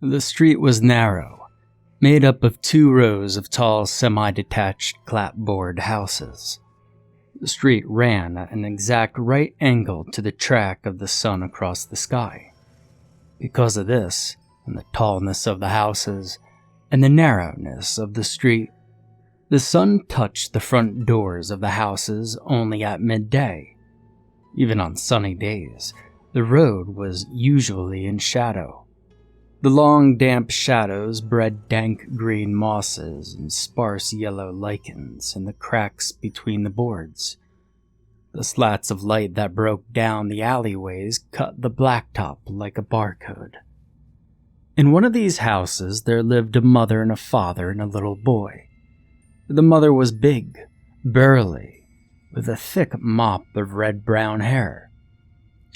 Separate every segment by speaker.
Speaker 1: The street was narrow, made up of 2 rows of tall semi-detached clapboard houses. The street ran at an exact right angle to the track of the sun across the sky. Because of this, and the tallness of the houses, and the narrowness of the street, the sun touched the front doors of the houses only at midday. Even on sunny days, the road was usually in shadow. The long, damp shadows bred dank green mosses and sparse yellow lichens in the cracks between the boards. The slats of light that broke down the alleyways cut the blacktop like a barcode. In one of these houses there lived a mother and a father and a little boy. The mother was big, burly, with a thick mop of red-brown hair.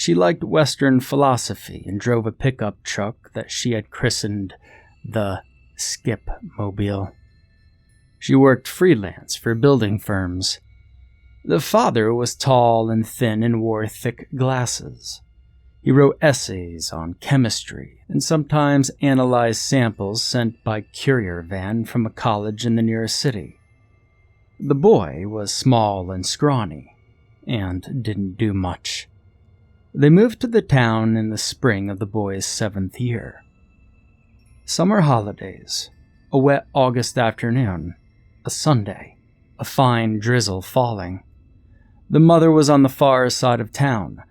Speaker 1: She liked Western philosophy and drove a pickup truck that she had christened the Skip Mobile. She worked freelance for building firms. The father was tall and thin and wore thick glasses. He wrote essays on chemistry and sometimes analyzed samples sent by courier van from a college in the nearest city. The boy was small and scrawny and didn't do much. They moved to the town in the spring of the boy's 7th year. Summer holidays, a wet August afternoon, a Sunday, a fine drizzle falling. The mother was on the far side of town,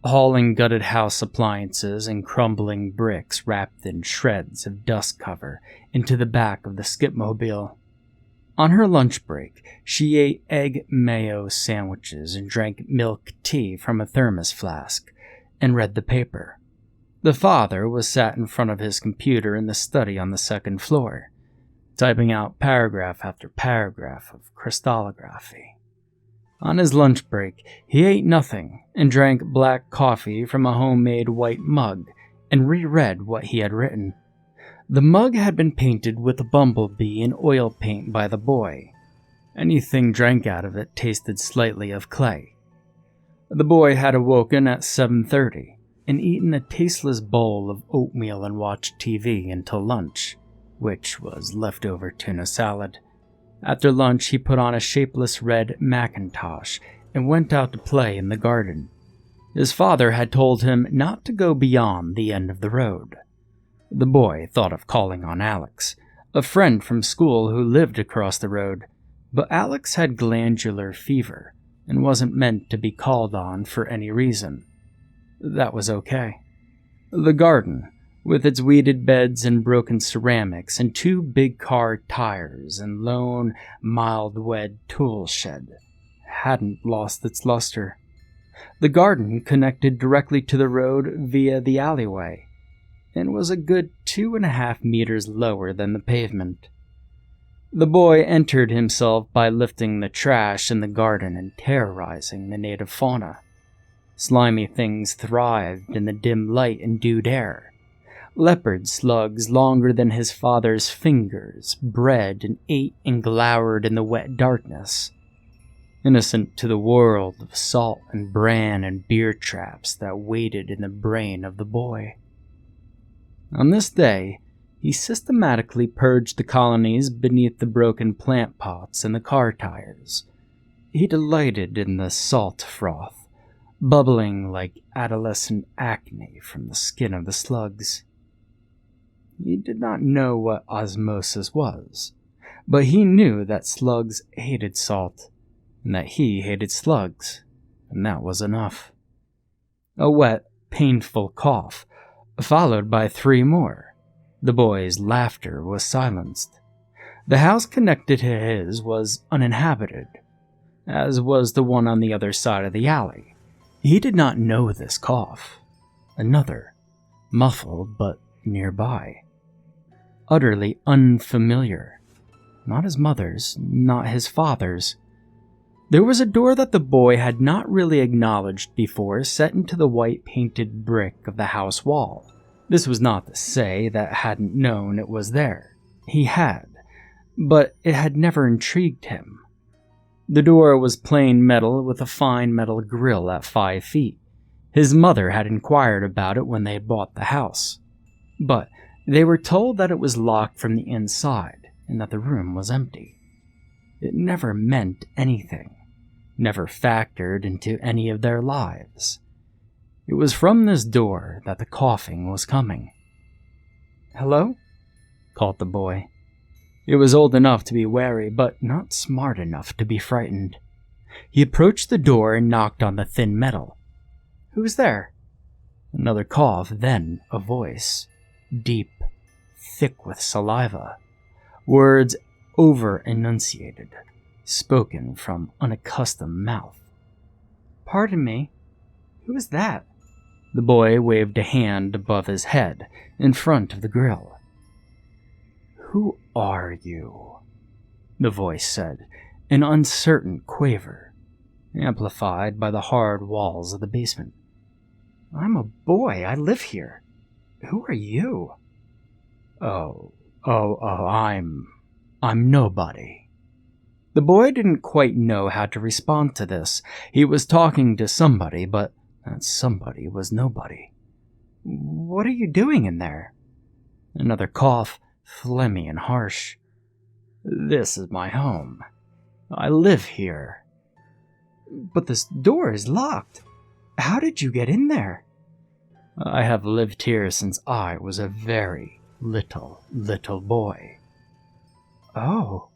Speaker 1: hauling gutted house appliances and crumbling bricks wrapped in shreds of dust cover into the back of the skipmobile. On her lunch break, she ate egg mayo sandwiches and drank milk tea from a thermos flask and read the paper. The father was sat in front of his computer in the study on the 2nd floor, typing out paragraph after paragraph of crystallography. On his lunch break, he ate nothing and drank black coffee from a homemade white mug and reread what he had written. The mug had been painted with a bumblebee in oil paint by the boy. Anything drank out of it tasted slightly of clay. The boy had awoken at 7:30 and eaten a tasteless bowl of oatmeal and watched TV until lunch, which was leftover tuna salad. After lunch, he put on a shapeless red Macintosh and went out to play in the garden. His father had told him not to go beyond the end of the road. The boy thought of calling on Alex, a friend from school who lived across the road, but Alex had glandular fever and wasn't meant to be called on for any reason. That was okay. The garden, with its weeded beds and broken ceramics and 2 big car tires and lone, mild-wet tool shed, hadn't lost its luster. The garden connected directly to the road via the alleyway, and was a good 2.5 meters lower than the pavement. The boy entered himself by lifting the trash in the garden and terrorizing the native fauna. Slimy things thrived in the dim light and dewed air. Leopard slugs longer than his father's fingers bred and ate and glowered in the wet darkness, innocent to the world of salt and bran and beer traps that waited in the brain of the boy. On this day, he systematically purged the colonies beneath the broken plant pots and the car tires. He delighted in the salt froth, bubbling like adolescent acne from the skin of the slugs. He did not know what osmosis was, but he knew that slugs hated salt, and that he hated slugs, and that was enough. A wet, painful cough, followed by 3 more. The boy's laughter was silenced. The house connected to his was uninhabited, as was the one on the other side of the alley. He did not know this cough. Another, muffled but nearby. Utterly unfamiliar. Not his mother's, not his father's. There was a door that the boy had not really acknowledged before set into the white painted brick of the house wall. This was not to say that hadn't known it was there. He had, but it had never intrigued him. The door was plain metal with a fine metal grill at 5 feet. His mother had inquired about it when they bought the house, but They were told that it was locked from the inside and that the room was empty. It never meant anything, never factored into any of their lives. It was from this door that the coughing was coming. "Hello?" called the boy. He was old enough to be wary, but not smart enough to be frightened. He approached the door and knocked on the thin metal. "Who's there?" Another cough, then a voice, deep, thick with saliva, words over-enunciated, spoken from unaccustomed mouth. "Pardon me, who is that?" The boy waved a hand above his head, in front of the grill. "Who are you?" the voice said, an uncertain quaver, amplified by the hard walls of the basement. "I'm a boy. I live here. Who are you?" I'm nobody." The boy didn't quite know how to respond to this. He was talking to somebody, but that somebody was nobody. "What are you doing in there?" Another cough, phlegmy and harsh. "This is my home. I live here." "But this door is locked. How did you get in there?" "I have lived here since I was a very little boy." "Oh."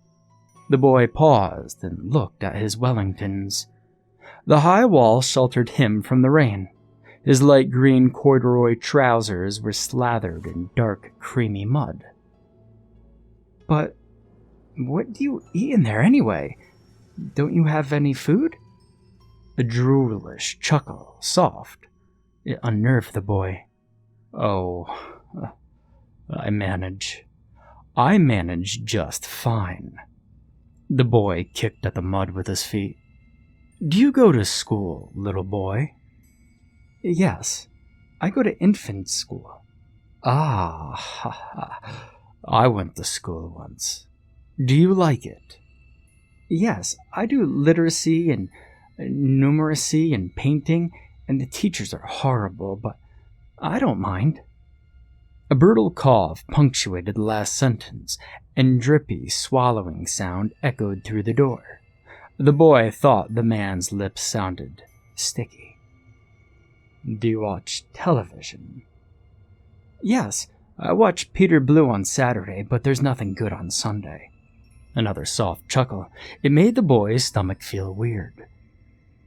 Speaker 1: The boy paused and looked at his Wellingtons. The high wall sheltered him from the rain. His light green corduroy trousers were slathered in dark, creamy mud. "But what do you eat in there anyway? Don't you have any food?" A droolish chuckle, soft. It unnerved the boy. "Oh, I manage just fine." The boy kicked at the mud with his feet. "Do you go to school, little boy?" "Yes, I go to infant school." "Ah, ha, ha. I went to school once. Do you like it?" "Yes, I do literacy and numeracy and painting, and the teachers are horrible, but I don't mind." A brutal cough punctuated the last sentence, and drippy, swallowing sound echoed through the door. The boy thought the man's lips sounded sticky. "Do you watch television?" "Yes, I watch Peter Blue on Saturday, but there's nothing good on Sunday." Another soft chuckle. It made the boy's stomach feel weird.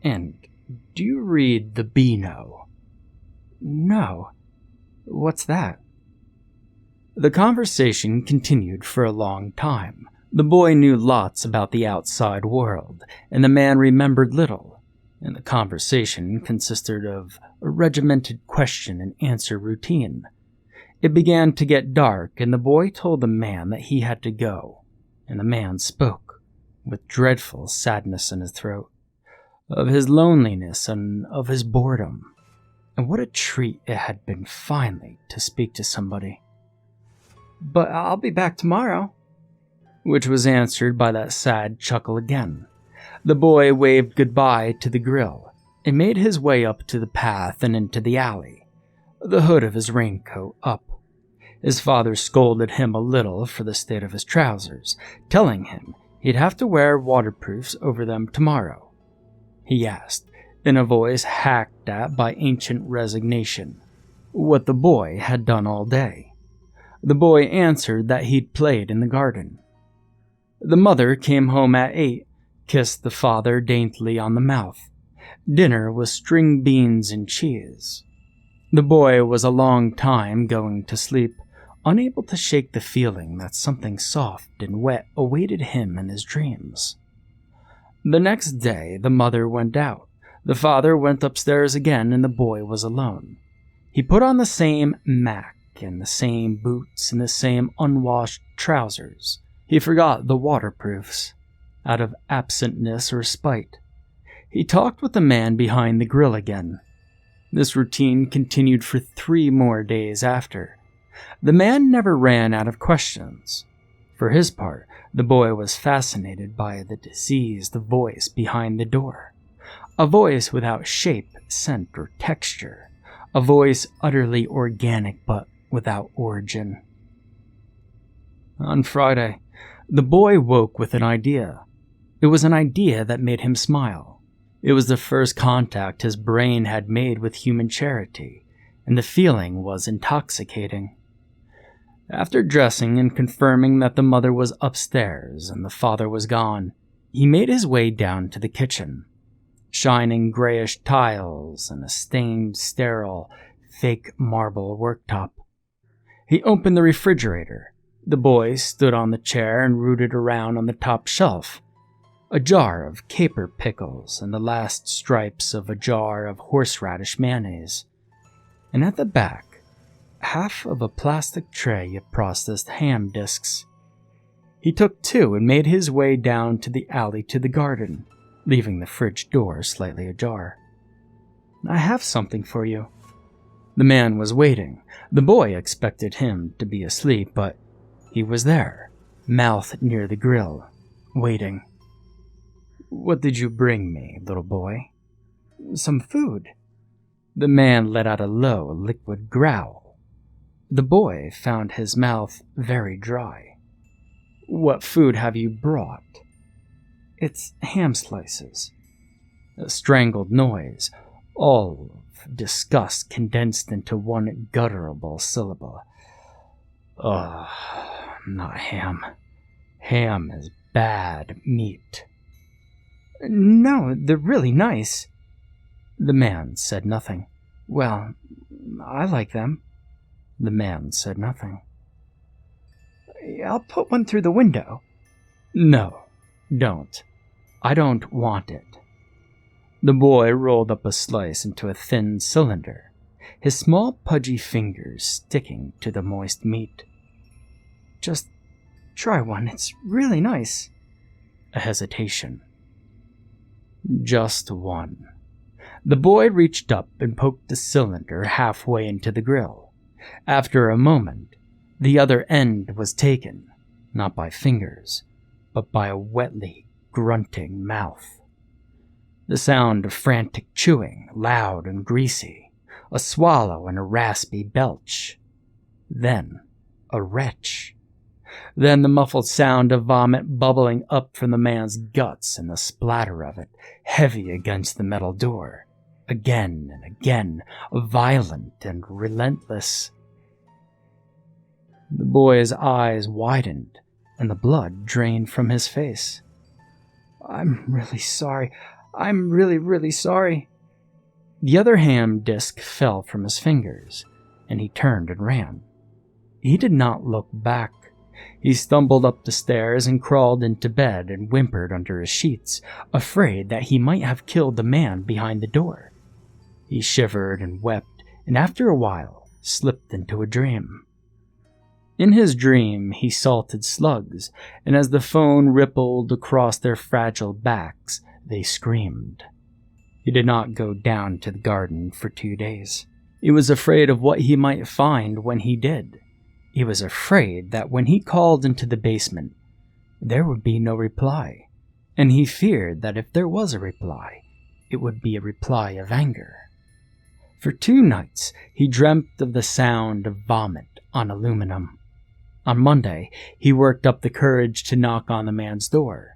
Speaker 1: "And do you read the Beano?" "No. What's that?" The conversation continued for a long time. The boy knew lots about the outside world, and the man remembered little, and the conversation consisted of a regimented question and answer routine. It began to get dark, and the boy told the man that he had to go, and the man spoke, with dreadful sadness in his throat, of his loneliness and of his boredom, and what a treat it had been finally to speak to somebody. "But I'll be back tomorrow," which was answered by that sad chuckle again. The boy waved goodbye to the grill and made his way up to the path and into the alley, the hood of his raincoat up. His father scolded him a little for the state of his trousers, telling him he'd have to wear waterproofs over them tomorrow. He asked, in a voice hacked at by ancient resignation, what the boy had done all day. The boy answered that he'd played in the garden. The mother came home at 8, kissed the father daintily on the mouth. Dinner was string beans and cheese. The boy was a long time going to sleep, unable to shake the feeling that something soft and wet awaited him in his dreams. The next day, the mother went out. The father went upstairs again, and the boy was alone. He put on the same mac and the same boots and the same unwashed trousers. He forgot the waterproofs, out of absentness or spite. He talked with the man behind the grill again. This routine continued for 3 more days after. The man never ran out of questions. For his part, the boy was fascinated by the diseased voice behind the door. A voice without shape, scent, or texture. A voice utterly organic but without origin. On Friday, the boy woke with an idea. It was an idea that made him smile. It was the first contact his brain had made with human charity, and the feeling was intoxicating. After dressing and confirming that the mother was upstairs and the father was gone, he made his way down to the kitchen. Shining grayish tiles and a stained, sterile, fake marble worktop. He opened the refrigerator. The boy stood on the chair and rooted around on the top shelf. A jar of caper pickles and the last stripes of a jar of horseradish mayonnaise. And at the back, half of a plastic tray of processed ham discs. He took two and made his way down to the alley to the garden, leaving the fridge door slightly ajar. "I have something for you." The man was waiting. The boy expected him to be asleep, but he was there, mouth near the grill, waiting. "What did you bring me, little boy?" "Some food." The man let out a low, liquid growl. The boy found his mouth very dry. "What food have you brought?" "It's ham slices." A strangled noise, all of disgust condensed into one gutturable syllable. "Ugh, not ham. Ham is bad meat." "No, they're really nice." The man said nothing. "Well, I like them." The man said nothing. "I'll put one through the window." "No, don't. I don't want it." The boy rolled up a slice into a thin cylinder, his small pudgy fingers sticking to the moist meat. "Just try one, it's really nice." A hesitation. "Just one." The boy reached up and poked the cylinder halfway into the grill. After a moment, the other end was taken, not by fingers, but by a wetly grunting mouth. The sound of frantic chewing, loud and greasy, a swallow and a raspy belch. Then a retch. Then the muffled sound of vomit bubbling up from the man's guts and the splatter of it, heavy against the metal door. Again and again, violent and relentless. The boy's eyes widened, and the blood drained from his face. "I'm really sorry. I'm really sorry." The other ham disc fell from his fingers, and he turned and ran. He did not look back. He stumbled up the stairs and crawled into bed and whimpered under his sheets, afraid that he might have killed the man behind the door. He shivered and wept, and after a while slipped into a dream. In his dream, he salted slugs, and as the foam rippled across their fragile backs, they screamed. He did not go down to the garden for 2 days. He was afraid of what he might find when he did. He was afraid that when he called into the basement, there would be no reply, and he feared that if there was a reply, it would be a reply of anger. For 2 nights, he dreamt of the sound of vomit on aluminum. On Monday, he worked up the courage to knock on the man's door.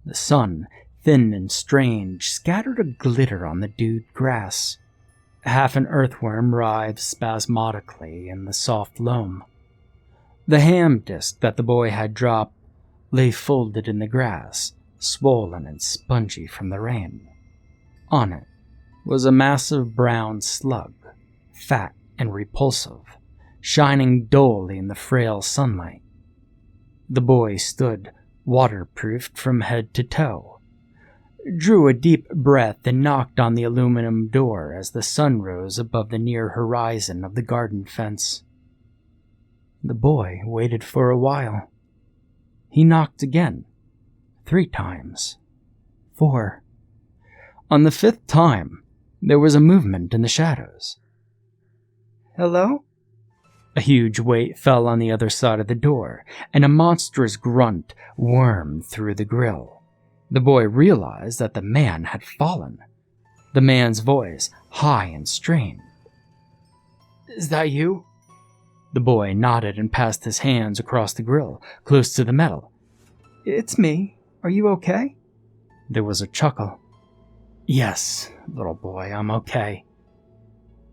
Speaker 1: The sun, thin and strange, scattered a glitter on the dewed grass. Half an earthworm writhed spasmodically in the soft loam. The ham disc that the boy had dropped lay folded in the grass, swollen and spongy from the rain. On it was a massive brown slug, fat and repulsive, shining dully in the frail sunlight. The boy stood, waterproofed from head to toe, drew a deep breath and knocked on the aluminum door as the sun rose above the near horizon of the garden fence. The boy waited for a while. He knocked again, 3 times, 4. On the 5th time, there was a movement in the shadows. "Hello?" A huge weight fell on the other side of the door, and a monstrous grunt wormed through the grill. The boy realized that the man had fallen. The man's voice, high and strained. "Is that you?" The boy nodded and passed his hands across the grill, close to the metal. "It's me. Are you okay?" There was a chuckle. "Yes, little boy, I'm okay."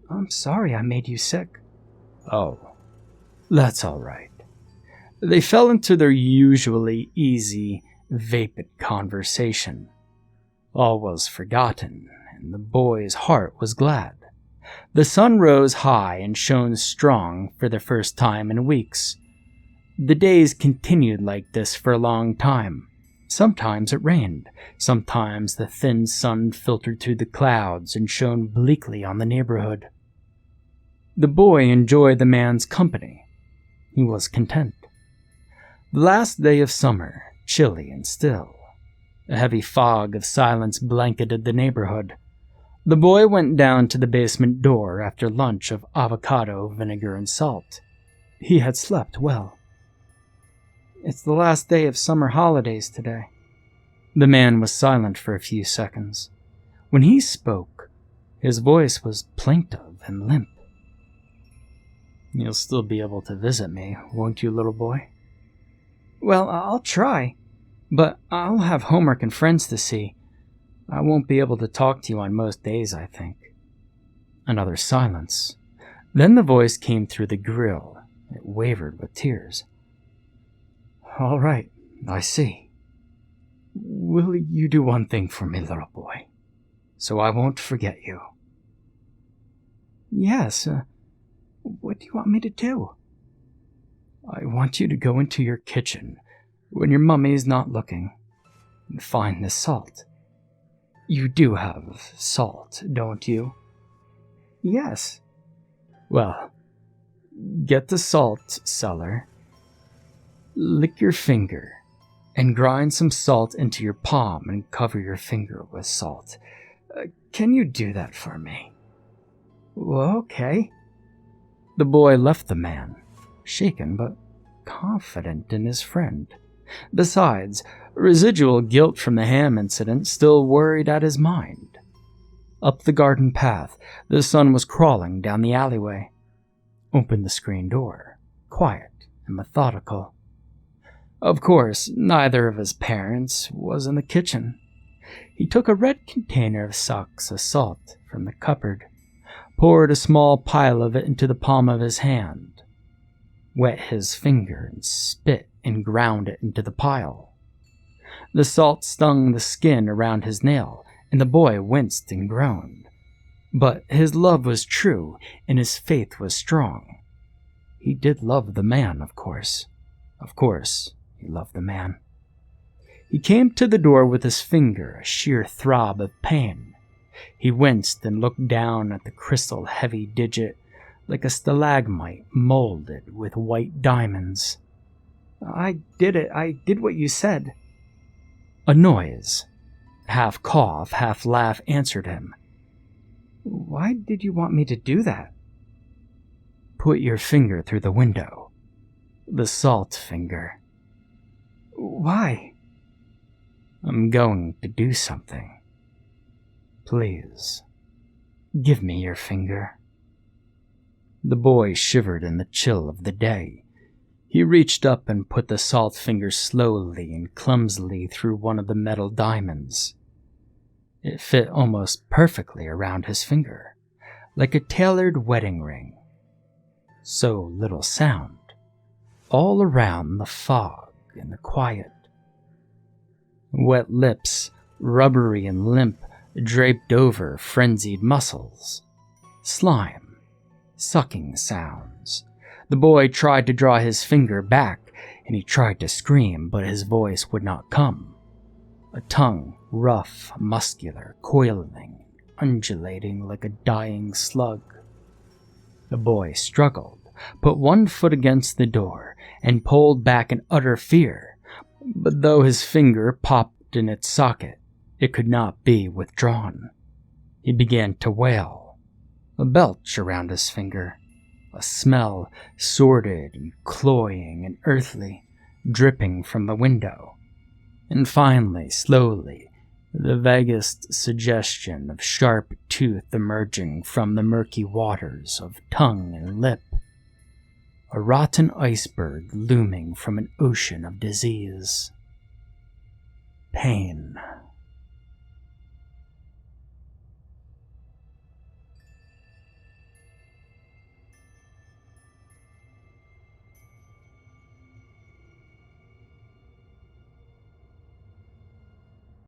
Speaker 1: "I'm sorry I made you sick." "Oh, that's all right." They fell into their usually easy, vapid conversation. All was forgotten, and the boy's heart was glad. The sun rose high and shone strong for the first time in weeks. The days continued like this for a long time. Sometimes it rained. Sometimes the thin sun filtered through the clouds and shone bleakly on the neighborhood. The boy enjoyed the man's company. He was content. The last day of summer, chilly and still. A heavy fog of silence blanketed the neighborhood. The boy went down to the basement door after lunch of avocado, vinegar, and salt. He had slept well. "It's the last day of summer holidays today." The man was silent for a few seconds. When he spoke, his voice was plaintive and limp. "You'll still be able to visit me, won't you, little boy?" "Well, I'll try, but I'll have homework and friends to see. I won't be able to talk to you on most days, I think." Another silence. Then the voice came through the grill. It wavered with tears. "All right, I see. Will you do one thing for me, little boy, so I won't forget you?" "Yes, what do you want me to do?" "I want you to go into your kitchen when your mummy's not looking and find the salt. You do have salt, don't you?" "Yes." "Well, get the salt cellar, lick your finger, and grind some salt into your palm and cover your finger with salt. Can you do that for me?" "Well, okay." The boy left the man, shaken but confident in his friend. Besides, residual guilt from the ham incident still worried at his mind. Up the garden path, the sun was crawling down the alleyway. Opened the screen door, quiet and methodical. Of course, neither of his parents was in the kitchen. He took a red container of Saksa salt from the cupboard, poured a small pile of it into the palm of his hand, wet his finger and spit and ground it into the pile. The salt stung the skin around his nail, and the boy winced and groaned. But his love was true, and his faith was strong. He did love the man, of course. Of course, he loved the man. He came to the door with his finger a sheer throb of pain. He winced and looked down at the crystal heavy digit like a stalagmite molded with white diamonds. "I did it. I did what you said." A noise, half cough, half laugh, answered him. "Why did you want me to do that?" "Put your finger through the window. The salt finger." "Why?" "I'm going to do something. Please, give me your finger." The boy shivered in the chill of the day. He reached up and put the salt finger slowly and clumsily through one of the metal diamonds. It fit almost perfectly around his finger, like a tailored wedding ring. So little sound, all around the fog and the quiet. Wet lips, rubbery and limp, draped over frenzied muscles. Slime, sucking sounds. The boy tried to draw his finger back, and he tried to scream, but his voice would not come. A tongue, rough, muscular, coiling, undulating like a dying slug. The boy struggled, put one foot against the door, and pulled back in utter fear. But though his finger popped in its socket, it could not be withdrawn. He began to wail, a belch around his finger, a smell sordid and cloying and earthly, dripping from the window. And finally, slowly, the vaguest suggestion of sharp tooth emerging from the murky waters of tongue and lip. a rotten iceberg looming from an ocean of disease. Pain.